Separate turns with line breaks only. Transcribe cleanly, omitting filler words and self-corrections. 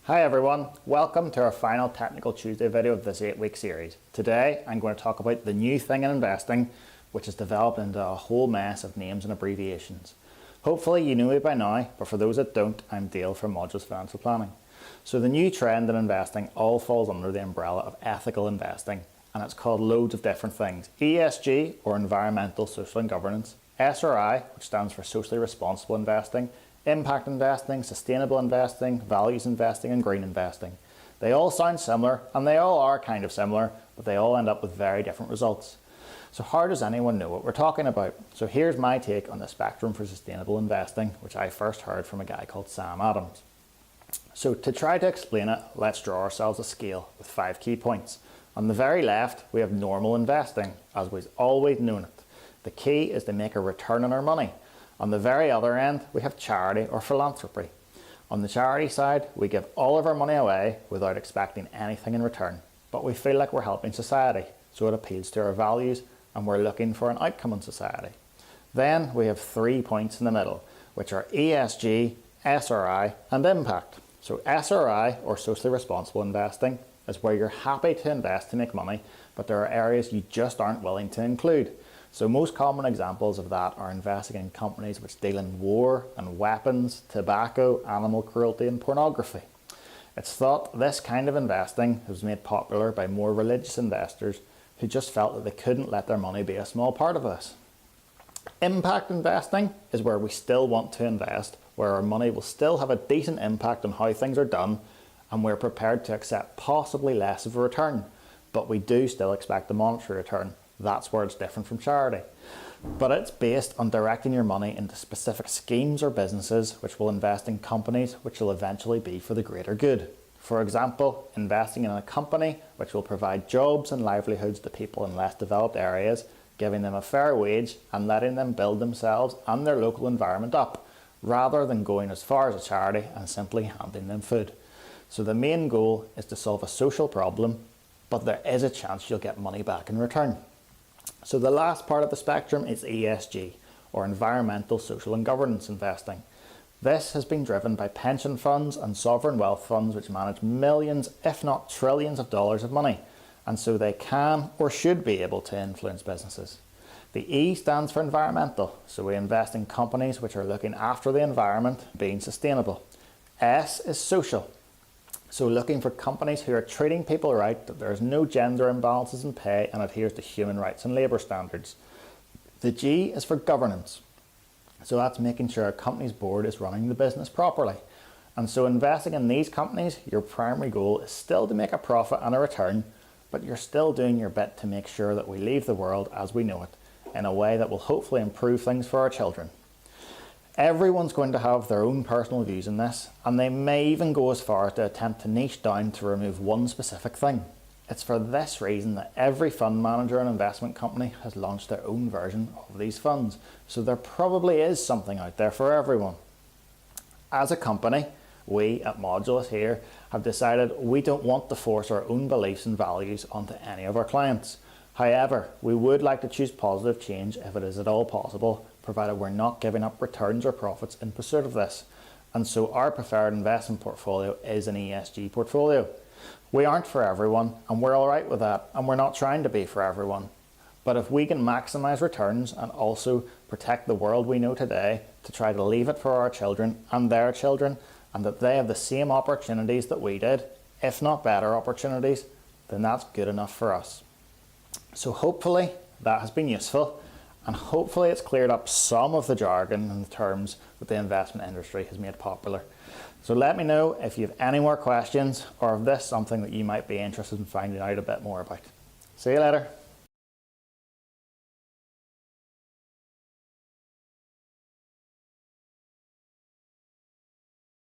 Hi everyone, welcome to our final Technical Tuesday video of this 8-week series. Today I'm going to talk about the new thing in investing, which has developed into a whole mess of names and abbreviations. Hopefully you know me by now, but for those that don't, I'm Dale from Modules Financial Planning. So the new trend in investing all falls under the umbrella of ethical investing, and it's called loads of different things. ESG, or Environmental, Social and Governance, SRI, which stands for Socially Responsible Investing, impact investing, sustainable investing, values investing, and green investing. They all sound similar, and they all are kind of similar, but they all end up with very different results. So how does anyone know what we're talking about? So here's my take on the spectrum for sustainable investing, which I first heard from a guy called Sam Adams. So to try to explain it, let's draw ourselves a scale with 5 key points. On the very left, we have normal investing, as we've always known it. The key is to make a return on our money. On the very other end, we have charity or philanthropy. On the charity side, we give all of our money away without expecting anything in return, but we feel like we're helping society, so it appeals to our values and we're looking for an outcome in society. Then we have 3 points in the middle, which are ESG, SRI and impact. So SRI, or socially responsible investing, is where you're happy to invest to make money, but there are areas you just aren't willing to include. So most common examples of that are investing in companies which deal in war and weapons, tobacco, animal cruelty and pornography. It's thought this kind of investing was made popular by more religious investors who just felt that they couldn't let their money be a small part of this. Impact investing is where we still want to invest, where our money will still have a decent impact on how things are done, and we're prepared to accept possibly less of a return, but we do still expect a monetary return. That's where it's different from charity. But it's based on directing your money into specific schemes or businesses which will invest in companies which will eventually be for the greater good. For example, investing in a company which will provide jobs and livelihoods to people in less developed areas, giving them a fair wage and letting them build themselves and their local environment up, rather than going as far as a charity and simply handing them food. So the main goal is to solve a social problem, but there is a chance you'll get money back in return. So the last part of the spectrum is ESG, or Environmental, Social and Governance investing. This has been driven by pension funds and sovereign wealth funds which manage millions, if not trillions of dollars of money, and so they can or should be able to influence businesses. The E stands for environmental, so we invest in companies which are looking after the environment, being sustainable. S is social. So looking for companies who are treating people right, that there's no gender imbalances in pay and adheres to human rights and labour standards. The G is for governance. So that's making sure a company's board is running the business properly. And so investing in these companies, your primary goal is still to make a profit and a return, but you're still doing your bit to make sure that we leave the world as we know it, in a way that will hopefully improve things for our children. Everyone's going to have their own personal views in this, and they may even go as far as to attempt to niche down to remove one specific thing. It's for this reason that every fund manager and investment company has launched their own version of these funds, so there probably is something out there for everyone. As a company, we at Modules here have decided we don't want to force our own beliefs and values onto any of our clients. However, we would like to choose positive change if it is at all possible, provided we're not giving up returns or profits in pursuit of this. And so our preferred investment portfolio is an ESG portfolio. We aren't for everyone, and we're all right with that, and we're not trying to be for everyone. But if we can maximize returns and also protect the world we know today, to try to leave it for our children and their children, and that they have the same opportunities that we did, if not better opportunities, then that's good enough for us. So hopefully that has been useful, and hopefully it's cleared up some of the jargon and the terms that the investment industry has made popular. So let me know if you have any more questions, or if this is something that you might be interested in finding out a bit more about. See you later.